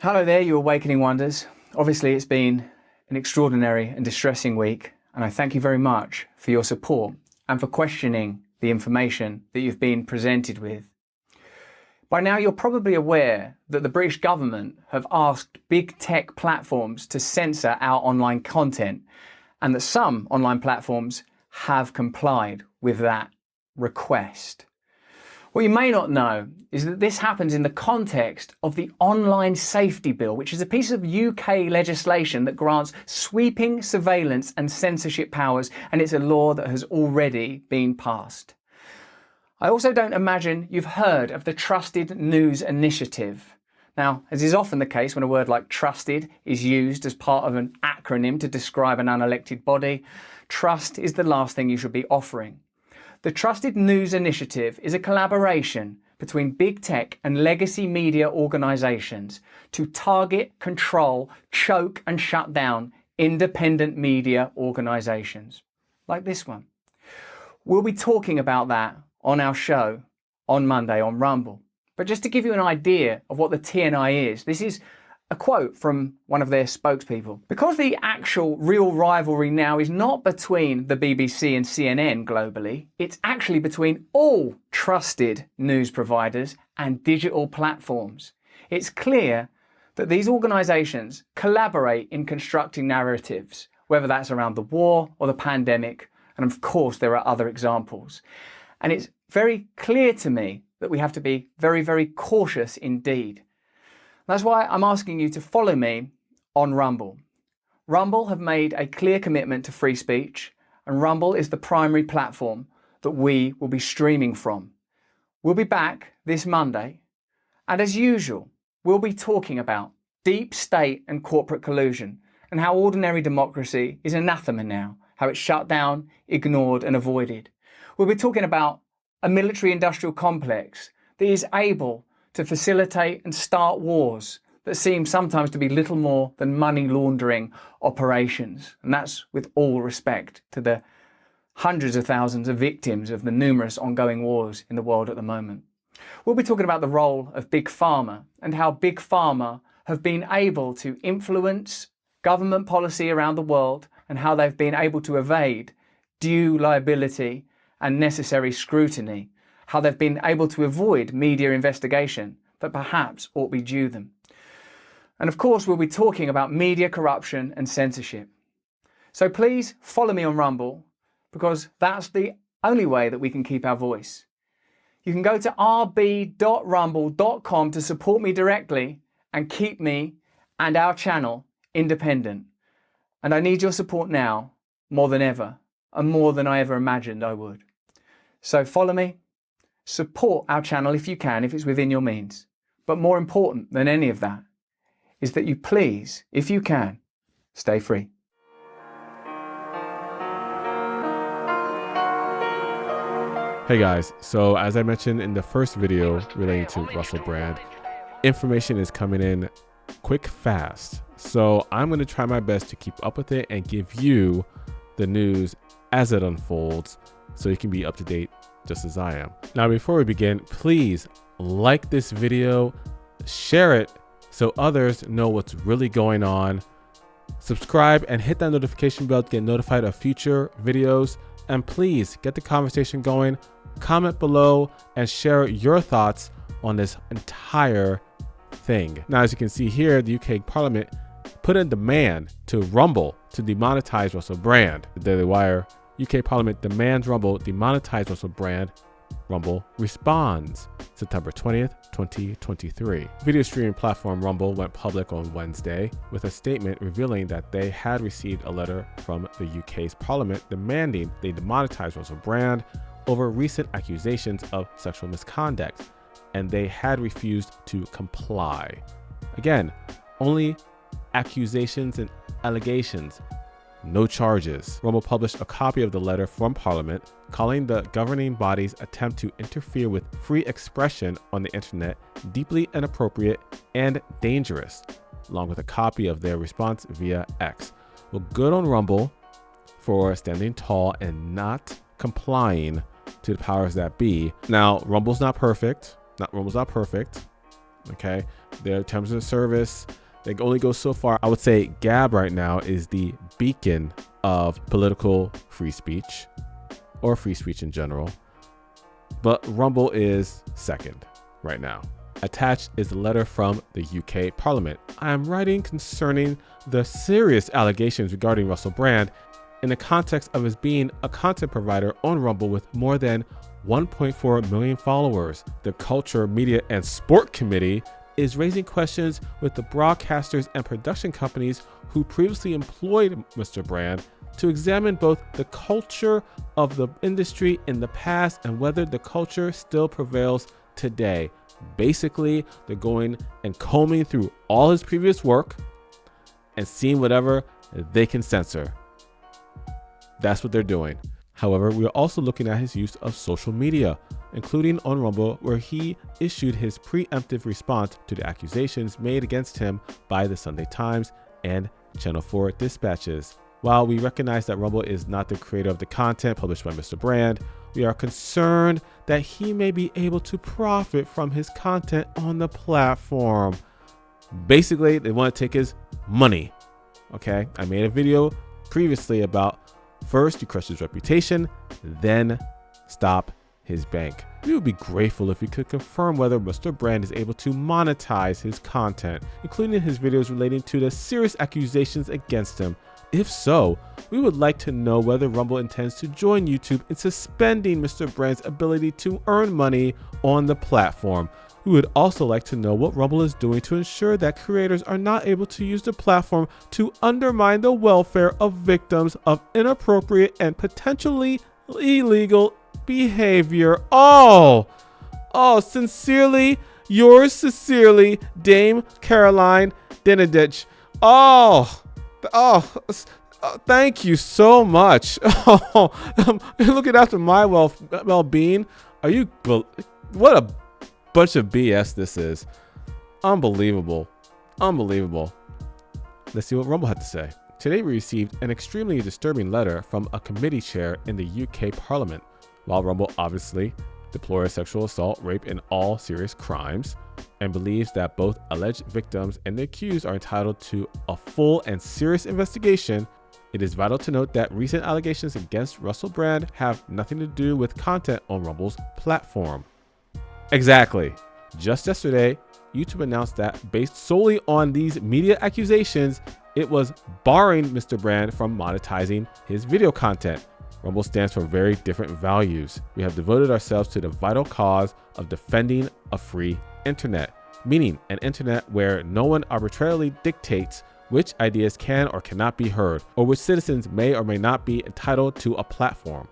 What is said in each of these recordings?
Hello there, you awakening wonders. Obviously it's been an extraordinary and distressing week, and I thank you very much for your support and for questioning the information that you've been presented with. By now you're probably aware that the British government have asked big tech platforms to censor our online content, and that some online platforms have complied with that request. What you may not know is that this happens in the context of the Online Safety Bill, which is a piece of UK legislation that grants sweeping surveillance and censorship powers, and it's a law that has already been passed. I also don't imagine you've heard of the Trusted News Initiative. Now, as is often the case when a word like trusted is used as part of an acronym to describe an unelected body, trust is the last thing you should be offering. The Trusted News Initiative is a collaboration between big tech and legacy media organisations to target, control, choke and shut down independent media organisations, like this one. We'll be talking about that on our show on Monday on Rumble. But just to give you an idea of what the TNI is, this is a quote from one of their spokespeople. Because the actual real rivalry now is not between the BBC and CNN globally, it's actually between all trusted news providers and digital platforms. It's clear that these organisations collaborate in constructing narratives, whether that's around the war or the pandemic, and of course there are other examples. And it's very clear to me that we have to be very, very cautious indeed. That's why I'm asking you to follow me on Rumble. Rumble have made a clear commitment to free speech, and Rumble is the primary platform that we will be streaming from. We'll be back this Monday, and as usual, we'll be talking about deep state and corporate collusion and how ordinary democracy is anathema now, how it's shut down, ignored and avoided. We'll be talking about a military-industrial complex that is able to facilitate and start wars that seem sometimes to be little more than money laundering operations. And that's with all respect to the hundreds of thousands of victims of the numerous ongoing wars in the world at the moment. We'll be talking about the role of Big Pharma and how Big Pharma have been able to influence government policy around the world and how they've been able to evade due liability and necessary scrutiny, how they've been able to avoid media investigation that perhaps ought be due them. And of course, we'll be talking about media corruption and censorship. So please follow me on Rumble, because that's the only way that we can keep our voice. You can go to rb.rumble.com to support me directly and keep me and our channel independent. And I need your support now more than ever, and more than I ever imagined I would. So follow me. Support our channel if you can, if it's within your means. But more important than any of that is that you please, if you can, stay free. Hey guys, so as I mentioned in the first video relating to Russell Brand, information is coming in quick, fast. So I'm going to try my best to keep up with it and give you the news as it unfolds so you can be up to date just as I am. Now, before we begin, please like this video, share it so others know what's really going on. Subscribe and hit that notification bell to get notified of future videos. And please get the conversation going. Comment below and share your thoughts on this entire thing. Now, as you can see here, the UK Parliament put a demand to Rumble to demonetize Russell Brand. The Daily Wire: UK Parliament demands Rumble demonetize Russell Brand. Rumble responds. September 20th, 2023. Video streaming platform Rumble went public on Wednesday with a statement revealing that they had received a letter from the UK's Parliament demanding they demonetize Russell Brand over recent accusations of sexual misconduct, and they had refused to comply. Again, only accusations and allegations, no charges. Rumble published a copy of the letter from Parliament, calling the governing body's attempt to interfere with free expression on the internet deeply inappropriate and dangerous, along with a copy of their response via X. Well, good on Rumble for standing tall and not complying to the powers that be. Now, Rumble's not perfect. Rumble's not perfect. Okay, their terms of service, they only go so far. I would say Gab right now is the beacon of political free speech or free speech in general, but Rumble is second right now. Attached is a letter from the UK Parliament. I am writing concerning the serious allegations regarding Russell Brand in the context of his being a content provider on Rumble with more than 1.4 million followers. The Culture, Media, and Sport Committee is raising questions with the broadcasters and production companies who previously employed Mr. Brand to examine both the culture of the industry in the past and whether the culture still prevails today. Basically, they're going and combing through all his previous work and seeing whatever they can censor. That's what they're doing. However, we are also looking at his use of social media, including on Rumble, where he issued his preemptive response to the accusations made against him by the Sunday Times and Channel 4 dispatches. While we recognize that Rumble is not the creator of the content published by Mr. Brand, we are concerned that he may be able to profit from his content on the platform. Basically, they want to take his money. Okay, I made a video previously about first you crush his reputation, then stop his bank. We would be grateful if you could confirm whether Mr. Brand is able to monetize his content, including his videos relating to the serious accusations against him. If so, we would like to know whether Rumble intends to join YouTube in suspending Mr. Brand's ability to earn money on the platform. We would also like to know what Rumble is doing to ensure that creators are not able to use the platform to undermine the welfare of victims of inappropriate and potentially illegal behavior. Sincerely, yours sincerely, Dame Caroline Denidich. Thank you so much. Looking after my well-being. What a bunch of BS this is. Unbelievable. Let's see what Rumble had to say. Today we received an extremely disturbing letter from a committee chair in the UK Parliament. While Rumble obviously deplores sexual assault, rape, and all serious crimes, and believes that both alleged victims and the accused are entitled to a full and serious investigation, it is vital to note that recent allegations against Russell Brand have nothing to do with content on Rumble's platform. Exactly. Just yesterday, YouTube announced that based solely on these media accusations, it was barring Mr. Brand from monetizing his video content. Rumble stands for very different values. We have devoted ourselves to the vital cause of defending a free internet, meaning an internet where no one arbitrarily dictates which ideas can or cannot be heard, or which citizens may or may not be entitled to a platform.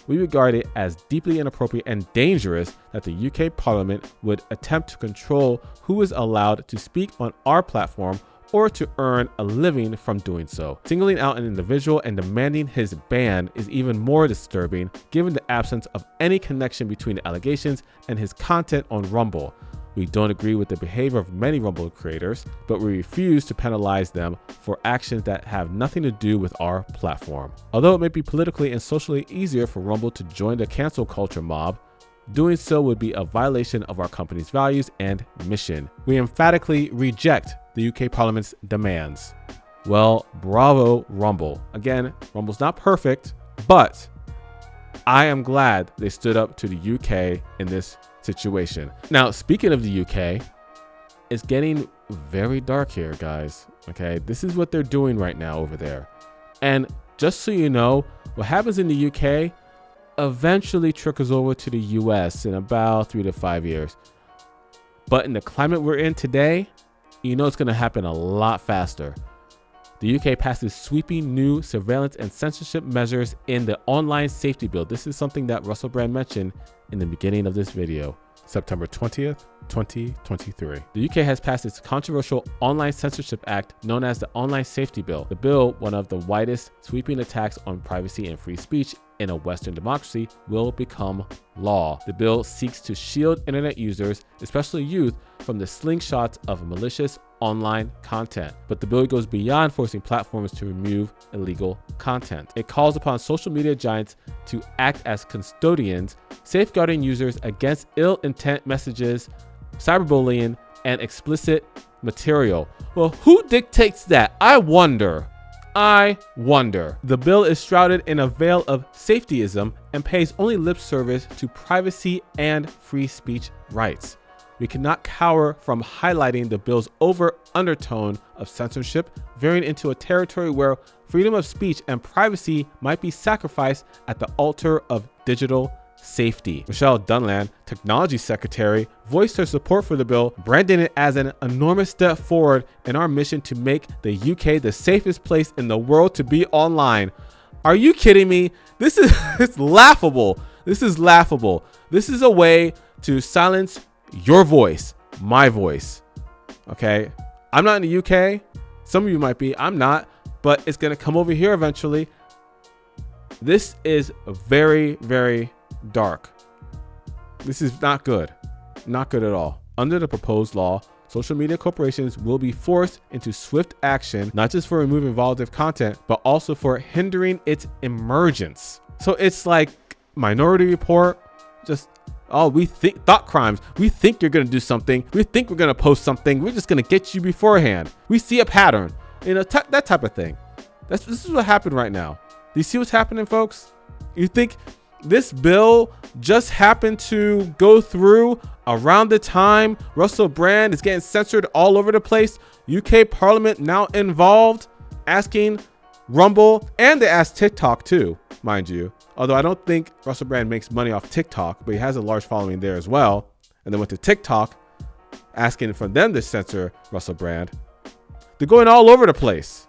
We regard it as deeply inappropriate and dangerous that the UK Parliament would attempt to control who is allowed to speak on our platform or to earn a living from doing so. Singling out an individual and demanding his ban is even more disturbing given the absence of any connection between the allegations and his content on Rumble. We don't agree with the behavior of many Rumble creators, but we refuse to penalize them for actions that have nothing to do with our platform. Although it may be politically and socially easier for Rumble to join the cancel culture mob, doing so would be a violation of our company's values and mission. We emphatically reject the UK Parliament's demands. Well, bravo, Rumble. Again, Rumble's not perfect, but I am glad they stood up to the UK in this situation. Now, speaking of the UK, it's getting very dark here, guys. Okay, this is what they're doing right now over there. And just so you know, what happens in the UK eventually trickles over to the US in about 3 to 5 years. But in the climate we're in today, you know it's going to happen a lot faster. The UK passes sweeping new surveillance and censorship measures in the online safety bill. This is something that Russell Brand mentioned in the beginning of this video, September 20th, 2023. The UK has passed its controversial Online Censorship Act known as the Online Safety Bill. The bill, one of the widest sweeping attacks on privacy and free speech in a Western democracy, will become law. The bill seeks to shield internet users, especially youth, from the slingshots of malicious online content. But the bill goes beyond forcing platforms to remove illegal content. It calls upon social media giants to act as custodians, safeguarding users against ill-intent messages, cyberbullying, and explicit material. Well, who dictates that? I wonder. The bill is shrouded in a veil of safetyism and pays only lip service to privacy and free speech rights. We cannot cower from highlighting the bill's overt undertone of censorship, veering into a territory where freedom of speech and privacy might be sacrificed at the altar of digital safety. Michelle Dunland, Technology Secretary, voiced her support for the bill, branding it as an enormous step forward in our mission to make the UK the safest place in the world to be online. Are you kidding me? This is it's laughable. This is laughable. This is a way to silence your voice, my voice. Okay? I'm not in the UK. Some of you might be. I'm not. But it's going to come over here eventually. This is very, very dark. This is not good. Not good at all. Under the proposed law, social media corporations will be forced into swift action, not just for removing volatile content, but also for hindering its emergence. So it's like Minority Report, just, oh, we think thought crimes. We think you're going to do something. We think we're going to post something. We're just going to get you beforehand. We see a pattern, you know, that type of thing. This is what happened right now. Do you see what's happening, folks? You think this bill just happened to go through around the time Russell Brand is getting censored all over the place? UK Parliament now involved, asking Rumble, and they asked TikTok too, mind you. Although I don't think Russell Brand makes money off TikTok, but he has a large following there as well. And then went to TikTok, asking for them to censor Russell Brand. They're going all over the place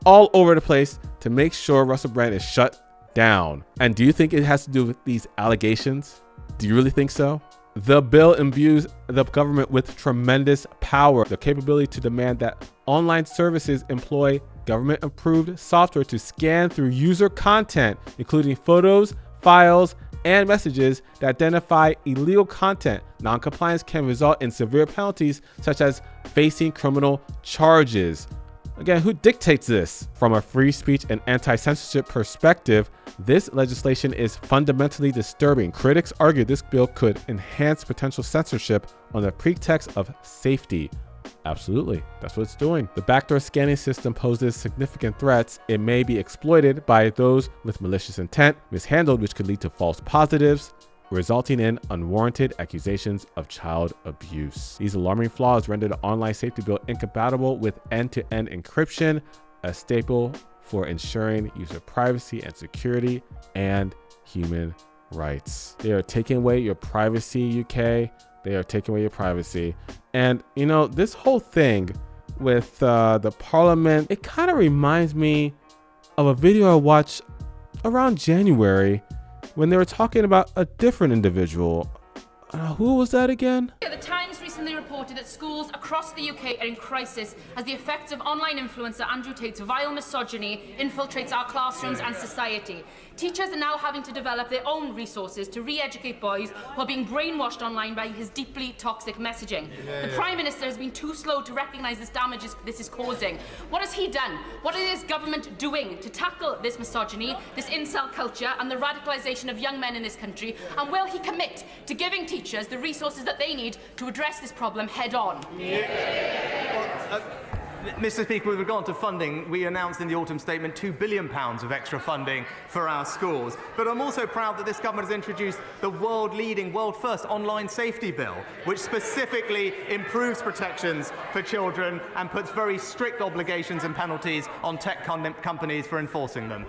to make sure Russell Brand is shut down. And do you think it has to do with these allegations? Do you really think so? The bill imbues the government with tremendous power, the capability to demand that online services employ government-approved software to scan through user content, including photos, files, and messages that identify illegal content. Non-compliance can result in severe penalties, such as facing criminal charges. Again, who dictates this? From a free speech and anti-censorship perspective, this legislation is fundamentally disturbing. Critics argue this bill could enhance potential censorship on the pretext of safety. Absolutely, that's what it's doing. The backdoor scanning system poses significant threats. It may be exploited by those with malicious intent, mishandled, which could lead to false positives, resulting in unwarranted accusations of child abuse. These alarming flaws render the online safety bill incompatible with end-to-end encryption, a staple for ensuring user privacy and security and human rights. They are taking away your privacy, UK. They are taking away your privacy. And you know, this whole thing with the parliament, it kind of reminds me of a video I watched around January when they were talking about a different individual. Who was that again? The Times recently reported that schools across the UK are in crisis as the effects of online influencer Andrew Tate's vile misogyny infiltrates our classrooms and society. Teachers are now having to develop their own resources to re-educate boys who are being brainwashed online by his deeply toxic messaging. The Prime Minister has been too slow to recognise this damage this is causing. What has he done? What is his government doing to tackle this misogyny, this incel culture and the radicalisation of young men in this country? And will he commit to giving teachers the resources that they need to address this problem head on? Mr. Speaker, with regard to funding, we announced in the autumn statement £2 billion of extra funding for our schools. But I'm also proud that this government has introduced the world-leading, world-first online safety bill, which specifically improves protections for children and puts very strict obligations and penalties on tech companies for enforcing them.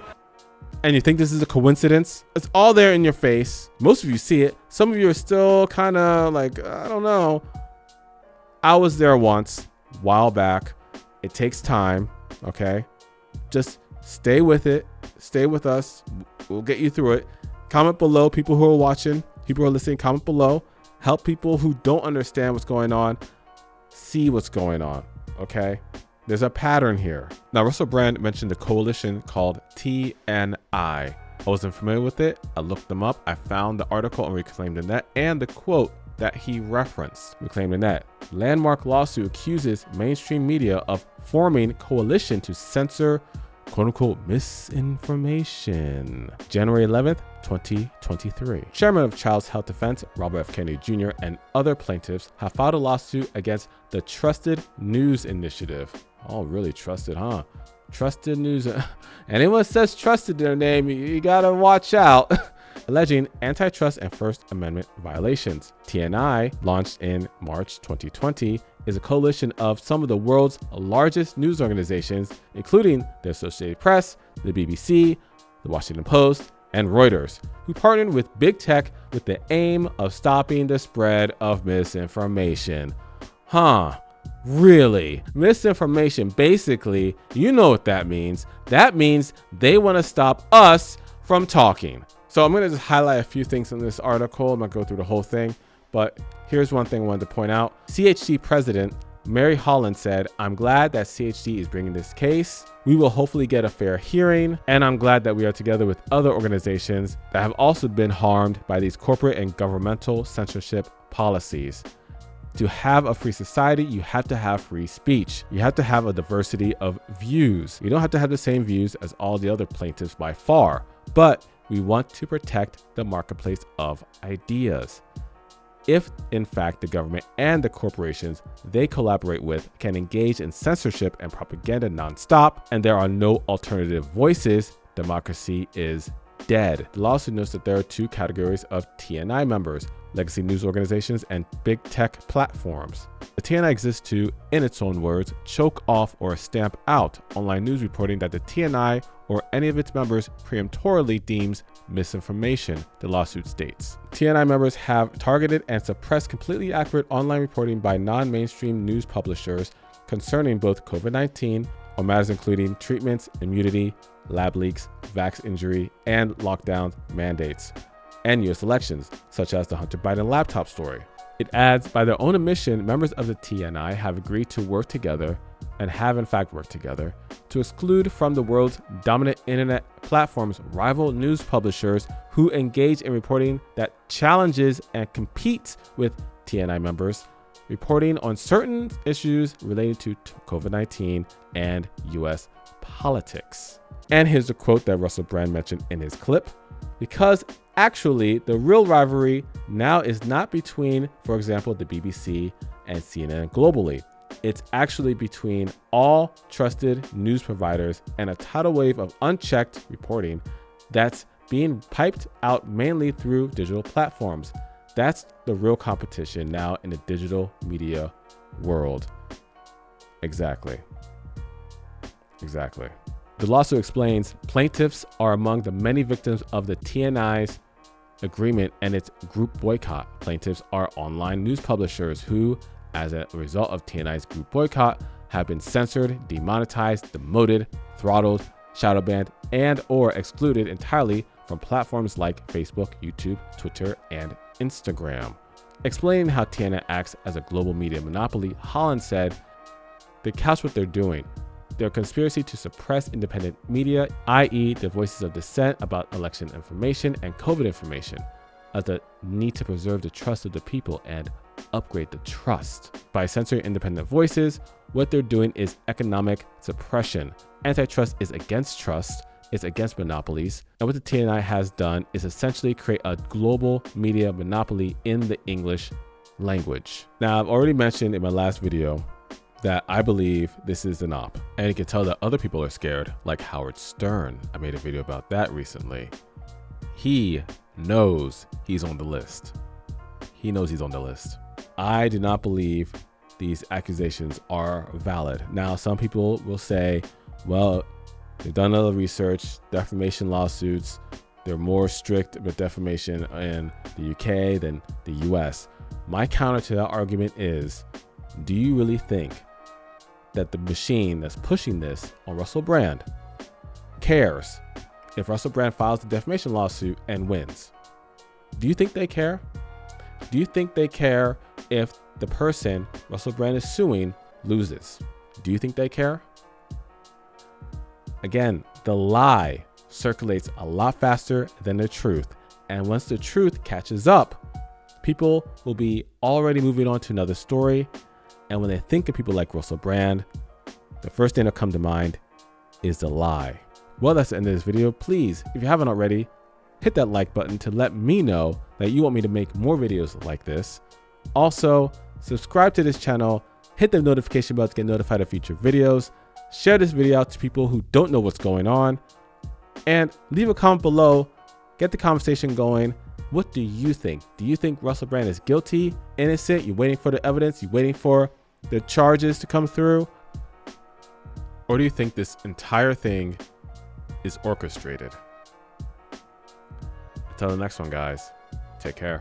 And you think this is a coincidence? It's all there in your face. Most of you see it. Some of you are still kind of like, I don't know. I was there once, a while back. It takes time, okay? Just stay with it. Stay with us. We'll get you through it. Comment below, people who are watching, people who are listening, comment below. Help people who don't understand what's going on see what's going on, okay? There's a pattern here. Now, Russell Brand mentioned a coalition called TNI. I wasn't familiar with it. I looked them up. I found the article on Reclaim the Net and the quote that he referenced. Reclaim the Net. Landmark lawsuit accuses mainstream media of forming coalition to censor quote-unquote misinformation. January 11th, 2023. Chairman of Child's Health Defense, Robert F. Kennedy Jr., and other plaintiffs have filed a lawsuit against the Trusted News Initiative. Oh, really trusted, huh? Trusted News. Anyone says trusted in their name, you gotta watch out. Alleging antitrust and First Amendment violations. TNI, launched in March 2020, is a coalition of some of the world's largest news organizations, including the Associated Press, the BBC, the Washington Post, and Reuters, who partnered with big tech with the aim of stopping the spread of misinformation. Huh? Really? Misinformation, basically, you know what that means. That means they want to stop us from talking. So I'm going to just highlight a few things in this article. I'm not going to go through the whole thing, but here's one thing I wanted to point out. CHD President Mary Holland said, "I'm glad that CHD is bringing this case. We will hopefully get a fair hearing, and I'm glad that we are together with other organizations that have also been harmed by these corporate and governmental censorship policies. To have a free society, you have to have free speech. You have to have a diversity of views. You don't have to have the same views as all the other plaintiffs by far, but we want to protect the marketplace of ideas. If, in fact, the government and the corporations they collaborate with can engage in censorship and propaganda nonstop, and there are no alternative voices, democracy is dead." The lawsuit notes that there are two categories of TNI members: legacy news organizations and big tech platforms. The TNI exists to, in its own words, choke off or stamp out online news reporting that the TNI or any of its members peremptorily deems misinformation, the lawsuit states. TNI members have targeted and suppressed completely accurate online reporting by non-mainstream news publishers concerning both COVID-19 on matters including treatments, immunity, lab leaks, vax injury, and lockdown mandates, and U.S. elections, such as the Hunter Biden laptop story. It adds, by their own admission, members of the TNI have agreed to work together, and have in fact worked together, to exclude from the world's dominant internet platforms rival news publishers who engage in reporting that challenges and competes with TNI members, reporting on certain issues related to COVID-19 and US politics. And here's a quote that Russell Brand mentioned in his clip: "Because actually the real rivalry now is not between, for example, the BBC and CNN globally. It's actually between all trusted news providers and a tidal wave of unchecked reporting that's being piped out mainly through digital platforms. That's the real competition now in the digital media world." Exactly. The lawsuit explains plaintiffs are among the many victims of the TNI's agreement and its group boycott. Plaintiffs are online news publishers who, as a result of TNI's group boycott, have been censored, demonetized, demoted, throttled, shadow banned, and or excluded entirely from platforms like Facebook, YouTube, Twitter, and Instagram. Explaining how TNI acts as a global media monopoly, Holland said, "They couch what they're doing. Their conspiracy to suppress independent media, i.e. the voices of dissent about election information and COVID information, as the need to preserve the trust of the people and upgrade the trust. By censoring independent voices, what they're doing is economic suppression. Antitrust is against trust, it's against monopolies, and what the TNI has done is essentially create a global media monopoly in the English language." Now, I've already mentioned in my last video that I believe this is an op, and you can tell that other people are scared, like Howard Stern. I made a video about that recently. He knows he's on the list. I do not believe these accusations are valid. Now, some people will say, well, they've done other research, defamation lawsuits, they're more strict with defamation in the UK than the US. My counter to that argument is, do you really think that the machine that's pushing this on Russell Brand cares if Russell Brand files the defamation lawsuit and wins? Do you think they care? Do you think they care if the person Russell Brand is suing loses? Do you think they care? Again, the lie circulates a lot faster than the truth. And once the truth catches up, people will be already moving on to another story. And when they think of people like Russell Brand, the first thing that'll come to mind is the lie. Well, that's the end of this video. Please, if you haven't already, hit that like button to let me know that you want me to make more videos like this. Also, subscribe to this channel, hit the notification bell to get notified of future videos, share this video out to people who don't know what's going on, and leave a comment below, get the conversation going. What do you think? Do you think Russell Brand is guilty, innocent? You're waiting for the evidence? You're waiting for the charges to come through? Or do you think this entire thing is orchestrated? Until the next one, guys, take care.